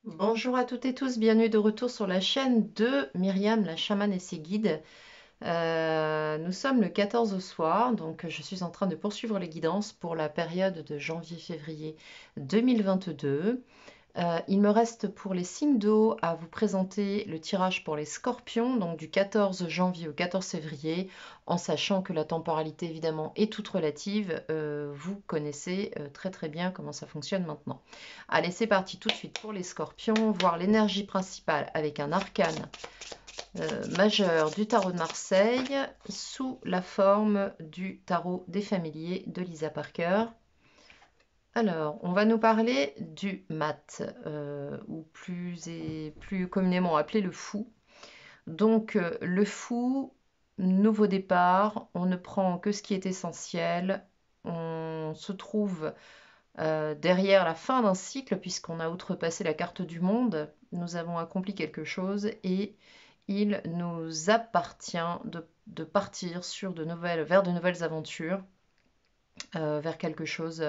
Bonjour à toutes et tous, bienvenue de retour sur la chaîne de Myriam la chamane et ses guides. Nous sommes le 14 au soir, donc je suis en train de poursuivre les guidances pour la période de janvier-février 2022. Il me reste pour les signes d'eau à vous présenter le tirage pour les scorpions, donc du 14 janvier au 14 février, en sachant que la temporalité évidemment est toute relative. Vous connaissez très très bien comment ça fonctionne maintenant. Allez, c'est parti tout de suite pour les scorpions, voir l'énergie principale avec un arcane majeur du tarot de Marseille sous la forme du tarot des familiers de Lisa Parker. Alors, on va nous parler du mat, ou plus communément appelé le fou. Donc, le fou, nouveau départ, on ne prend que ce qui est essentiel, on se trouve derrière la fin d'un cycle, puisqu'on a outrepassé la carte du monde, nous avons accompli quelque chose et il nous appartient de partir vers de nouvelles aventures, vers quelque chose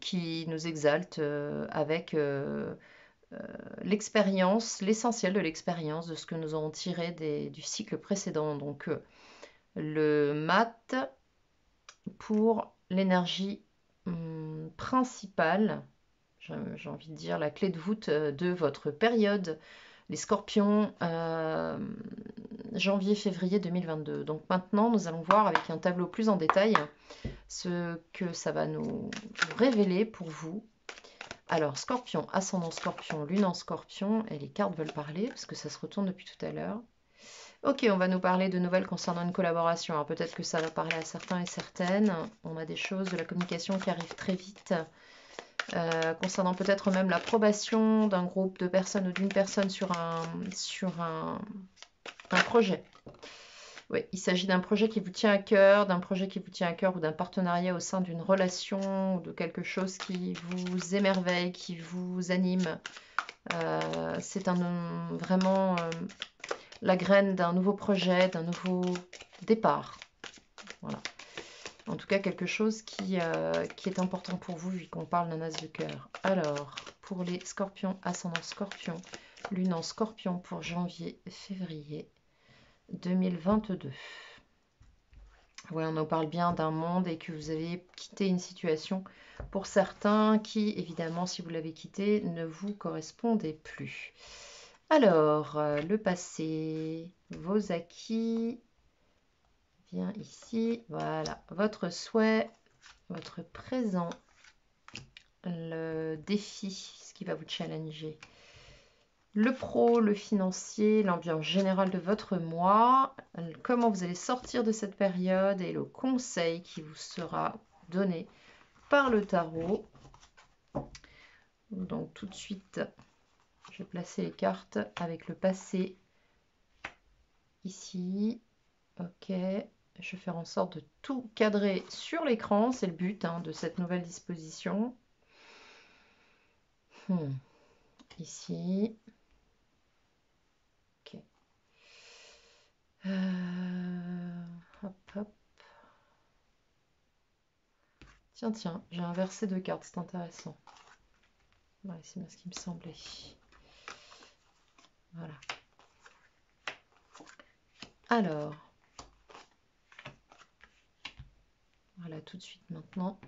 qui nous exalte avec l'expérience, l'essentiel de l'expérience, de ce que nous avons tiré du cycle précédent. Donc le mat pour l'énergie principale, j'ai envie de dire la clé de voûte de votre période, les scorpions, janvier-février 2022. Donc maintenant, nous allons voir avec un tableau plus en détail ce que ça va nous révéler pour vous. Alors, scorpion, ascendant scorpion, lune en scorpion, et les cartes veulent parler, parce que ça se retourne depuis tout à l'heure. Ok, on va nous parler de nouvelles concernant une collaboration. Alors peut-être que ça va parler à certains et certaines. On a des choses de la communication qui arrivent très vite, concernant peut-être même l'approbation d'un groupe de personnes ou d'une personne sur un projet. Oui, il s'agit d'un projet qui vous tient à cœur, ou d'un partenariat au sein d'une relation ou de quelque chose qui vous émerveille, qui vous anime. C'est vraiment la graine d'un nouveau projet, d'un nouveau départ. Voilà. En tout cas, quelque chose qui est important pour vous, vu qu'on parle d'un as de cœur. Alors, pour les scorpions, ascendant scorpion, lune en scorpion pour janvier-février 2022. Ouais, on en parle bien d'un monde et que vous avez quitté une situation pour certains qui, évidemment, si vous l'avez quitté, ne vous correspondait plus. Alors, le passé, vos acquis, viens ici, voilà, votre souhait, votre présent, le défi, ce qui va vous challenger. Le pro, le financier, l'ambiance générale de votre mois, comment vous allez sortir de cette période et le conseil qui vous sera donné par le tarot. Donc tout de suite, je vais placer les cartes avec le passé ici. Ok, je vais faire en sorte de tout cadrer sur l'écran, c'est le but de cette nouvelle disposition. Ici. Ok. Hop, hop. Tiens, j'ai inversé deux cartes, c'est intéressant. Ouais, c'est bien ce qui me semblait. Voilà. Alors, voilà tout de suite maintenant.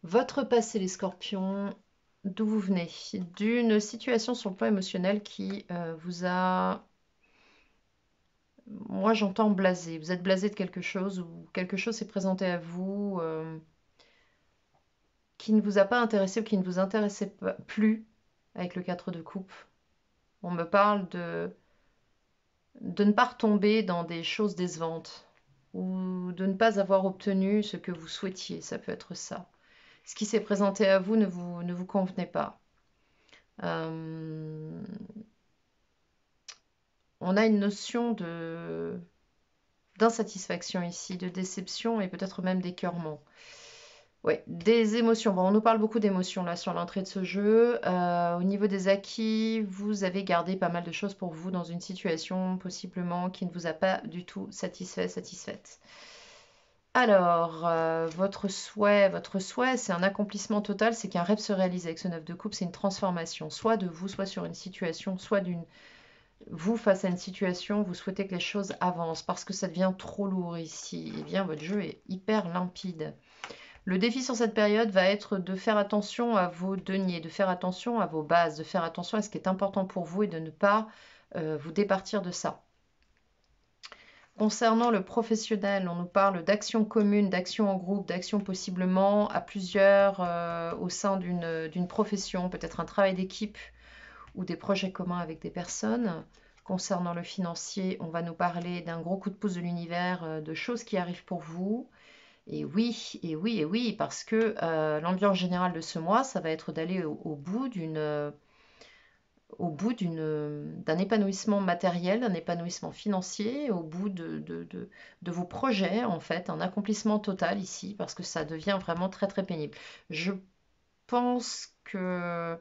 Votre passé, les scorpions, d'où vous venez? D'une situation sur le plan émotionnel qui vous a... Moi, j'entends blasé. Vous êtes blasé de quelque chose ou quelque chose s'est présenté à vous qui ne vous a pas intéressé ou qui ne vous intéressait plus avec le 4 de coupe. On me parle de ne pas retomber dans des choses décevantes ou de ne pas avoir obtenu ce que vous souhaitiez. Ça peut être ça. Ce qui s'est présenté à vous ne vous convenait pas. On a une notion d'insatisfaction ici, de déception et peut-être même d'écœurement. Ouais, des émotions. Bon, on nous parle beaucoup d'émotions là sur l'entrée de ce jeu. Au niveau des acquis, vous avez gardé pas mal de choses pour vous dans une situation possiblement qui ne vous a pas du tout satisfaite. Alors, votre souhait, c'est un accomplissement total, c'est qu'un rêve se réalise avec ce 9 de coupe, c'est une transformation, soit de vous, soit sur une situation, soit d'une vous face à une situation, vous souhaitez que les choses avancent parce que ça devient trop lourd ici. Eh bien, votre jeu est hyper limpide. Le défi sur cette période va être de faire attention à vos deniers, de faire attention à vos bases, de faire attention à ce qui est important pour vous et de ne pas vous départir de ça. Concernant le professionnel, on nous parle d'action commune, d'action en groupe, d'action possiblement à plusieurs au sein d'une profession, peut-être un travail d'équipe ou des projets communs avec des personnes. Concernant le financier, on va nous parler d'un gros coup de pouce de l'univers, de choses qui arrivent pour vous. Et oui, et oui, et oui, parce que l'ambiance générale de ce mois, ça va être d'aller d'un épanouissement matériel, d'un épanouissement financier, au bout de vos projets, en fait, un accomplissement total ici, parce que ça devient vraiment très, très pénible. Je pense que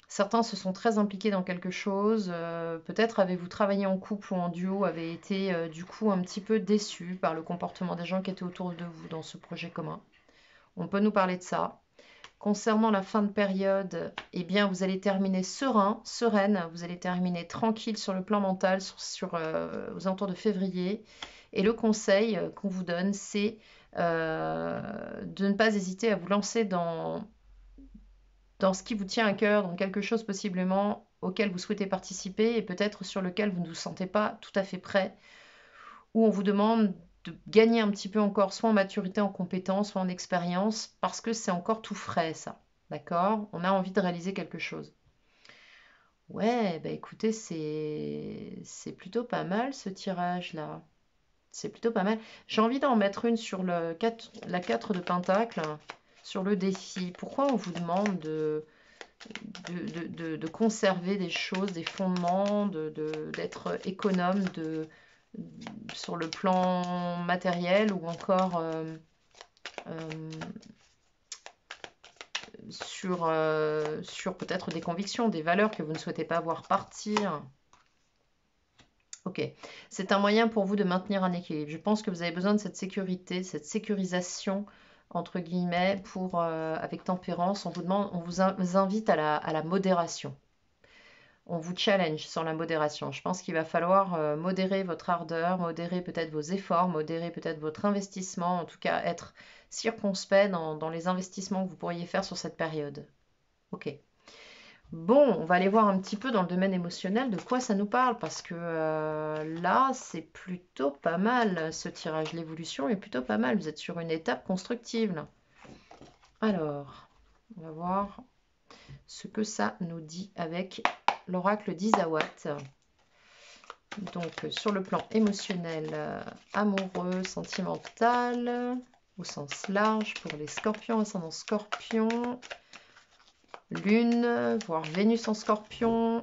certains se sont très impliqués dans quelque chose. Peut-être avez-vous travaillé en couple ou en duo, avez été du coup un petit peu déçus par le comportement des gens qui étaient autour de vous dans ce projet commun. On peut nous parler de ça. Concernant la fin de période, eh bien, vous allez terminer serein, sereine, vous allez terminer tranquille sur le plan mental aux alentours de février. Et le conseil qu'on vous donne, c'est de ne pas hésiter à vous lancer dans ce qui vous tient à cœur, dans quelque chose possiblement auquel vous souhaitez participer et peut-être sur lequel vous ne vous sentez pas tout à fait prêt, où on vous demande de gagner un petit peu encore, soit en maturité, en compétence, soit en expérience, parce que c'est encore tout frais, ça. D'accord? On a envie de réaliser quelque chose. Ouais, bah écoutez, c'est plutôt pas mal ce tirage-là. C'est plutôt pas mal. J'ai envie d'en mettre une sur la 4 de Pentacle, sur le défi. Pourquoi on vous demande de conserver des choses, des fondements, d'être économe sur le plan matériel ou encore euh, sur peut-être des convictions, des valeurs que vous ne souhaitez pas voir partir. Ok, c'est un moyen pour vous de maintenir un équilibre. Je pense que vous avez besoin de cette sécurité, cette sécurisation entre guillemets pour avec tempérance. On vous invite à la modération. On vous challenge sur la modération. Je pense qu'il va falloir modérer votre ardeur, modérer peut-être vos efforts, modérer peut-être votre investissement, en tout cas être circonspect dans les investissements que vous pourriez faire sur cette période. Ok. Bon, on va aller voir un petit peu dans le domaine émotionnel de quoi ça nous parle, parce que là, c'est plutôt pas mal, ce tirage. L'évolution est plutôt pas mal. Vous êtes sur une étape constructive, là. Alors, on va voir ce que ça nous dit avec l'oracle d'Isawat. Donc, sur le plan émotionnel, amoureux, sentimental, au sens large, pour les scorpions, ascendant scorpion, lune, voire Vénus en scorpion.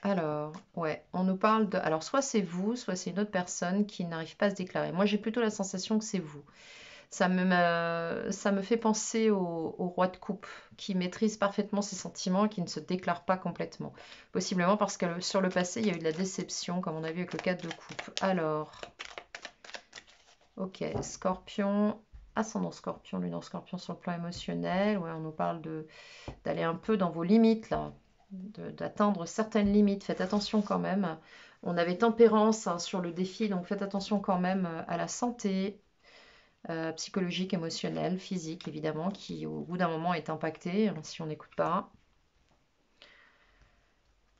Alors, ouais, on nous parle de... Alors, soit c'est vous, soit c'est une autre personne qui n'arrive pas à se déclarer. Moi, j'ai plutôt la sensation que c'est vous. Ça me fait penser au roi de coupe, qui maîtrise parfaitement ses sentiments et qui ne se déclare pas complètement. Possiblement parce que sur le passé, il y a eu de la déception, comme on a vu avec le 4 de coupe. Alors, ok, scorpion, ascendant scorpion, lune en scorpion sur le plan émotionnel. Ouais, on nous parle d'aller un peu dans vos limites, là, d'atteindre certaines limites. Faites attention quand même. On avait tempérance hein, sur le défi, donc faites attention quand même à la santé. Psychologique, émotionnelle, physique évidemment, qui au bout d'un moment est impacté hein, si on n'écoute pas.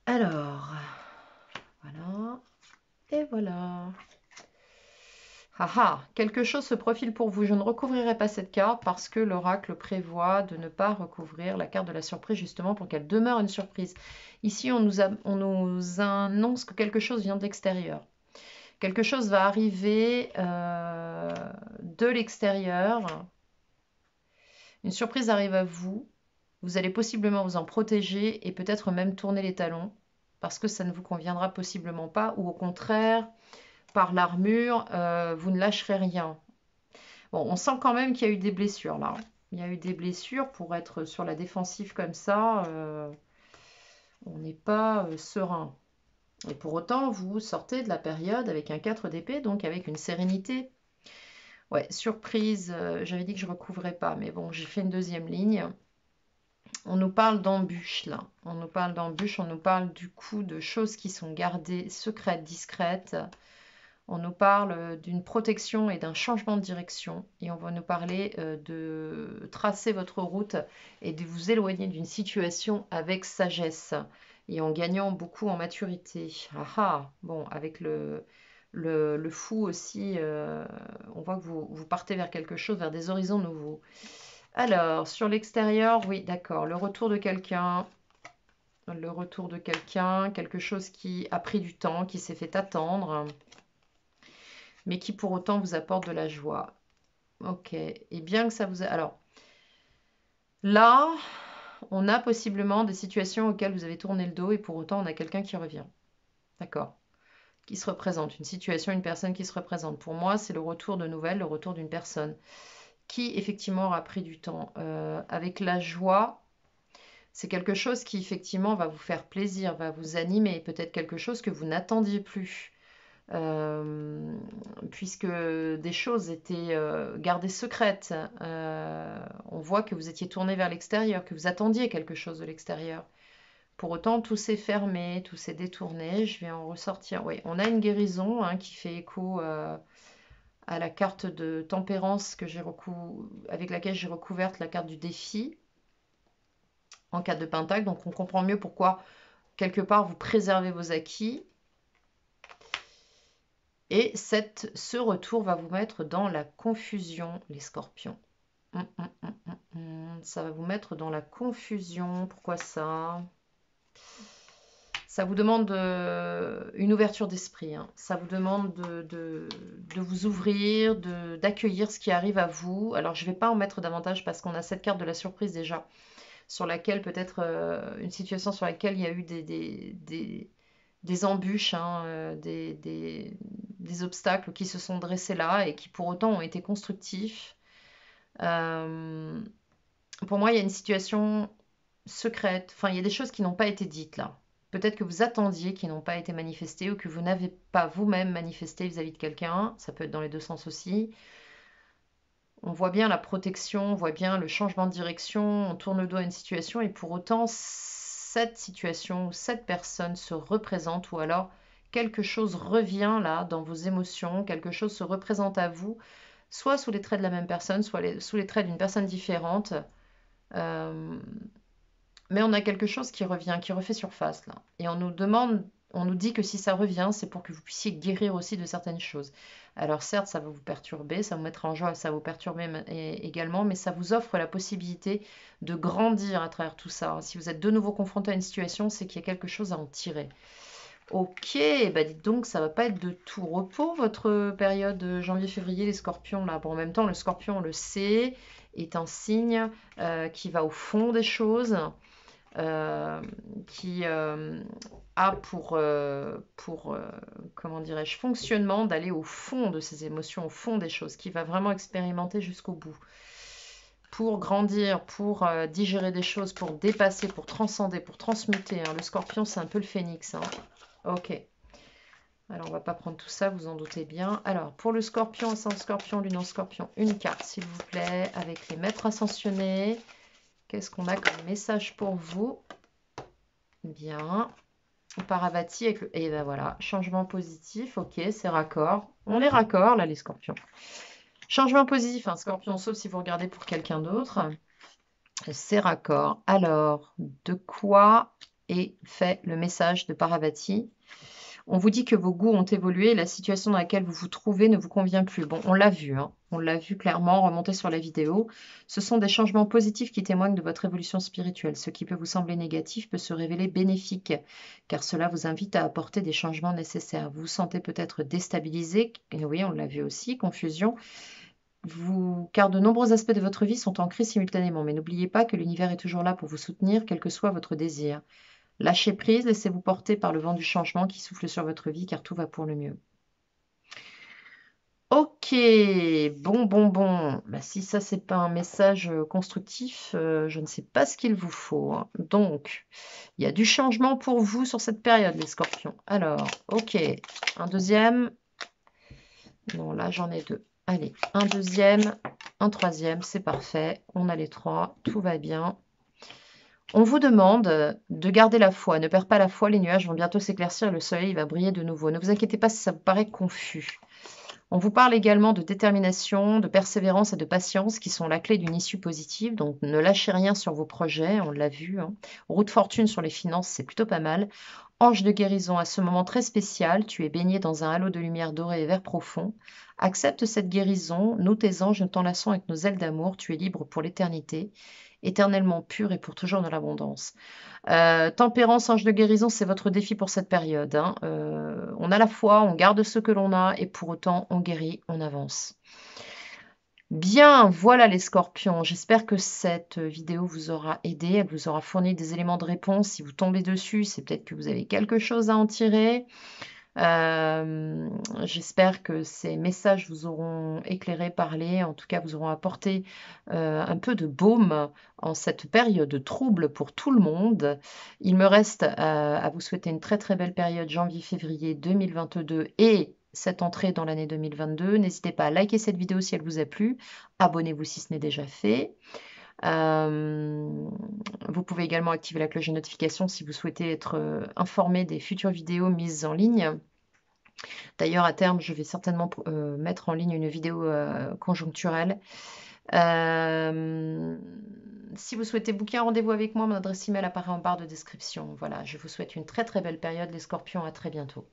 Alors, voilà, et voilà. Haha, quelque chose se profile pour vous. Je ne recouvrirai pas cette carte parce que l'oracle prévoit de ne pas recouvrir la carte de la surprise justement pour qu'elle demeure une surprise. Ici, on nous annonce que quelque chose vient de l'extérieur. Quelque chose va arriver de l'extérieur. Une surprise arrive à vous. Vous allez possiblement vous en protéger et peut-être même tourner les talons parce que ça ne vous conviendra possiblement pas ou au contraire, par l'armure, vous ne lâcherez rien. Bon, on sent quand même qu'il y a eu des blessures là. Il y a eu des blessures pour être sur la défensive comme ça. On n'est pas serein. Et pour autant, vous sortez de la période avec un 4 d'épée, donc avec une sérénité. Ouais, surprise, j'avais dit que je ne recouvrais pas, mais bon, j'ai fait une deuxième ligne. On nous parle d'embûches là. On nous parle d'embûches, on nous parle du coup de choses qui sont gardées secrètes, discrètes. On nous parle d'une protection et d'un changement de direction. Et on va nous parler de tracer votre route et de vous éloigner d'une situation avec sagesse et en gagnant beaucoup en maturité. Ah ah, bon, avec le fou aussi, on voit que vous partez vers quelque chose, vers des horizons nouveaux. Alors, sur l'extérieur, oui, d'accord, le retour de quelqu'un, quelque chose qui a pris du temps, qui s'est fait attendre, mais qui pour autant vous apporte de la joie. Ok, et bien que ça vous... Alors, là, on a possiblement des situations auxquelles vous avez tourné le dos et pour autant on a quelqu'un qui revient. D'accord? Qui se représente, une situation, une personne qui se représente. Pour moi, c'est le retour de nouvelles, le retour d'une personne qui effectivement aura pris du temps. Avec la joie, c'est quelque chose qui effectivement va vous faire plaisir, va vous animer, peut-être quelque chose que vous n'attendiez plus. Puisque des choses étaient gardées secrètes. On voit que vous étiez tourné vers l'extérieur, que vous attendiez quelque chose de l'extérieur. Pour autant, tout s'est fermé, tout s'est détourné. Je vais en ressortir. Oui, on a une guérison hein, qui fait écho à la carte de tempérance que avec laquelle j'ai recouverte la carte du défi en 4 de pentacle. Donc on comprend mieux pourquoi, quelque part, vous préservez vos acquis. Et ce retour va vous mettre dans la confusion, les scorpions. Ça va vous mettre dans la confusion. Pourquoi ça? Ça vous demande une ouverture d'esprit. Hein. Ça vous demande de vous ouvrir, d'accueillir ce qui arrive à vous. Alors, je ne vais pas en mettre davantage parce qu'on a cette carte de la surprise déjà, sur laquelle peut-être une situation sur laquelle il y a eu des embûches, hein, des obstacles qui se sont dressés là et qui pour autant ont été constructifs. Pour moi, il y a une situation secrète, enfin, il y a des choses qui n'ont pas été dites là. Peut-être que vous attendiez qui n'ont pas été manifestées ou que vous n'avez pas vous-même manifesté vis-à-vis de quelqu'un. Ça peut être dans les deux sens aussi. On voit bien la protection, on voit bien le changement de direction, on tourne le dos à une situation et pour autant, cette situation ou cette personne se représente ou alors quelque chose revient là dans vos émotions, quelque chose se représente à vous, soit sous les traits de la même personne, soit sous les traits d'une personne différente. Euh, mais on a quelque chose qui revient, qui refait surface là. Et on nous dit que si ça revient, c'est pour que vous puissiez guérir aussi de certaines choses. Alors certes, ça va vous perturber, ça vous mettra en joie, ça va vous perturber également, mais ça vous offre la possibilité de grandir à travers tout ça. Si vous êtes de nouveau confronté à une situation, c'est qu'il y a quelque chose à en tirer. Ok, bah dites donc, ça va pas être de tout repos votre période janvier-février, les scorpions là. Bon, en même temps, le scorpion, on le sait, est un signe qui va au fond des choses qui a pour comment dirais-je, fonctionnement d'aller au fond de ses émotions, au fond des choses, qui va vraiment expérimenter jusqu'au bout. Pour grandir, pour digérer des choses, pour dépasser, pour transcender, pour transmuter. Hein. Le scorpion, c'est un peu le phénix. Hein. Ok. Alors, on va pas prendre tout ça, vous en doutez bien. Alors, pour le scorpion, ascendant scorpion, lune en scorpion, une carte, s'il vous plaît, avec les maîtres ascensionnés. Qu'est-ce qu'on a comme message pour vous? Bien. Paravati avec le... Et ben voilà, changement positif, ok, c'est raccord. On est raccord, là, les scorpions. Changement positif, un scorpion, sauf si vous regardez pour quelqu'un d'autre. C'est raccord. Alors, de quoi est fait le message de Paravati? On vous dit que vos goûts ont évolué et la situation dans laquelle vous vous trouvez ne vous convient plus. Bon, on l'a vu, hein. On l'a vu clairement, remonter sur la vidéo. Ce sont des changements positifs qui témoignent de votre évolution spirituelle. Ce qui peut vous sembler négatif peut se révéler bénéfique, car cela vous invite à apporter des changements nécessaires. Vous vous sentez peut-être déstabilisé, et oui, on l'a vu aussi, confusion, car de nombreux aspects de votre vie sont ancrés simultanément. Mais n'oubliez pas que l'univers est toujours là pour vous soutenir, quel que soit votre désir. Lâchez prise, laissez-vous porter par le vent du changement qui souffle sur votre vie, car tout va pour le mieux. Ok, bon. Bah, si ça, c'est pas un message constructif, je ne sais pas ce qu'il vous faut, hein. Donc, il y a du changement pour vous sur cette période, les scorpions. Alors, ok, un deuxième. Non, là, j'en ai deux. Allez, un deuxième, un troisième, c'est parfait. On a les trois, tout va bien. On vous demande de garder la foi. Ne perdez pas la foi, les nuages vont bientôt s'éclaircir et le soleil va briller de nouveau. Ne vous inquiétez pas si ça vous paraît confus. On vous parle également de détermination, de persévérance et de patience qui sont la clé d'une issue positive. Donc ne lâchez rien sur vos projets, on l'a vu, hein. Roue de fortune sur les finances, c'est plutôt pas mal. Ange de guérison, à ce moment très spécial, tu es baigné dans un halo de lumière dorée et vert profond. Accepte cette guérison, nous tes anges, nous t'enlaçons avec nos ailes d'amour, tu es libre pour l'éternité, éternellement pur et pour toujours dans l'abondance. Tempérance, ange de guérison, c'est votre défi pour cette période, hein. On a la foi, on garde ce que l'on a et pour autant on guérit, on avance. Bien, voilà les scorpions. J'espère que cette vidéo vous aura aidé, elle vous aura fourni des éléments de réponse. Si vous tombez dessus, c'est peut-être que vous avez quelque chose à en tirer. Euh, J'espère que ces messages vous auront éclairé, parlé, en tout cas vous auront apporté un peu de baume en cette période trouble pour tout le monde. Il me reste à vous souhaiter une très très belle période janvier-février 2022 et cette entrée dans l'année 2022. N'hésitez pas à liker cette vidéo si elle vous a plu. Abonnez-vous si ce n'est déjà fait. Euh, Vous pouvez également activer la cloche de notification si vous souhaitez être informé des futures vidéos mises en ligne. D'ailleurs, à terme, je vais certainement mettre en ligne une vidéo conjoncturelle. Euh, Si vous souhaitez booker un rendez-vous avec moi, mon adresse email apparaît en barre de description. Voilà, je vous souhaite une très très belle période, les scorpions. À très bientôt.